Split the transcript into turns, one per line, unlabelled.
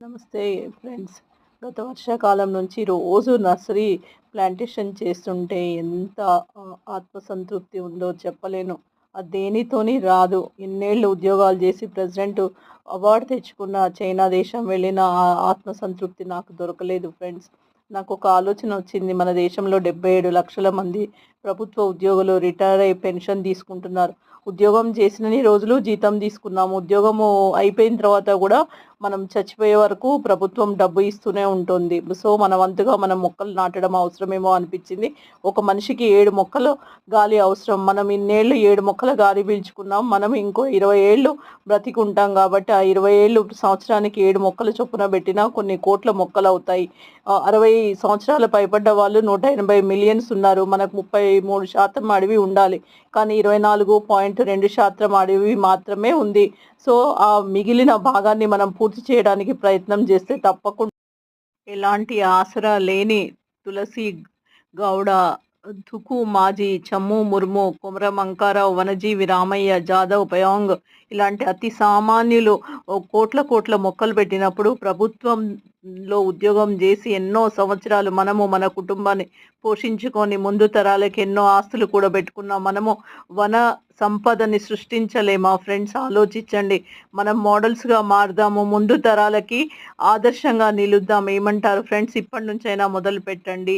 నమస్తే ఫ్రెండ్స్. గత వర్షాకాలం నుంచి రోజు నర్సరీ ప్లాంటేషన్ చేస్తుంటే ఎంత ఆత్మసంతృప్తి ఉందో చెప్పలేను. అది దేనితోని రాదు. ఇన్నేళ్ళు ఉద్యోగాలు చేసి ప్రెసిడెంట్ అవార్డ్ తెచ్చుకున్న చైనా దేశం వెళ్ళిన ఆ ఆత్మసంతృప్తి నాకు దొరకలేదు ఫ్రెండ్స్. నాకొక ఆలోచన వచ్చింది. మన దేశంలో 77 లక్షల మంది ప్రభుత్వ ఉద్యోగులు రిటైర్ అయ్యి పెన్షన్ తీసుకుంటున్నారు. ఉద్యోగం చేసినన్ని రోజులు జీతం తీసుకున్నాము. ఉద్యోగము అయిపోయిన తర్వాత కూడా మనం చచ్చిపోయే వరకు ప్రభుత్వం డబ్బు ఇస్తూనే ఉంటుంది. సో, మన వంతుగా మనం మొక్కలు నాటడం అవసరమేమో అనిపించింది. ఒక మనిషికి 7 మొక్కలు గాలి అవసరం. మనం ఇన్నేళ్ళు 7 మొక్కల గాలి పీల్చుకున్నాం. మనం ఇంకో 20 ఏళ్ళు బ్రతికుంటాం కాబట్టి, ఆ 20 ఏళ్ళు సంవత్సరానికి 7 మొక్కలు చొప్పున పెట్టినా కొన్ని కోట్ల మొక్కలవుతాయి. 60 సంవత్సరాలు పైబడ్డ వాళ్ళు 180 మిలియన్స్ ఉన్నారు. మనకు 33% అడవి ఉండాలి. కానీ 24.2% అడవి మాత్రమే ఉంది. సో, ఆ మిగిలిన భాగాన్ని మనం పూర్తి చేయడానికి ప్రయత్నం చేస్తే తప్పకుండా ఎలాంటి ఆసరా లేని తులసి గౌడ, తుకు మాజీ, చమ్ము ముర్ము, కొమరం అంకారావు, వనజీవి రామయ్య, జాదవ్ పయాంగ్ ఇలాంటి అతి సామాన్యులు కోట్ల కోట్ల మొక్కలు పెట్టినప్పుడు ప్రభుత్వంలో ఉద్యోగం చేసి ఎన్నో సంవత్సరాలు మనము మన కుటుంబాన్ని పోషించుకొని ముందు తరాలకి ఎన్నో ఆస్తులు కూడా పెట్టుకున్నాం. మనము వన సంపదని సృష్టించలేమా ఫ్రెండ్స్? ఆలోచించండి. మనం మోడల్స్గా మారుదాము, ముందు తరాలకి ఆదర్శంగా నిలుద్దాం. ఏమంటారు ఫ్రెండ్స్? ఇప్పటి నుంచైనా మొదలు పెట్టండి.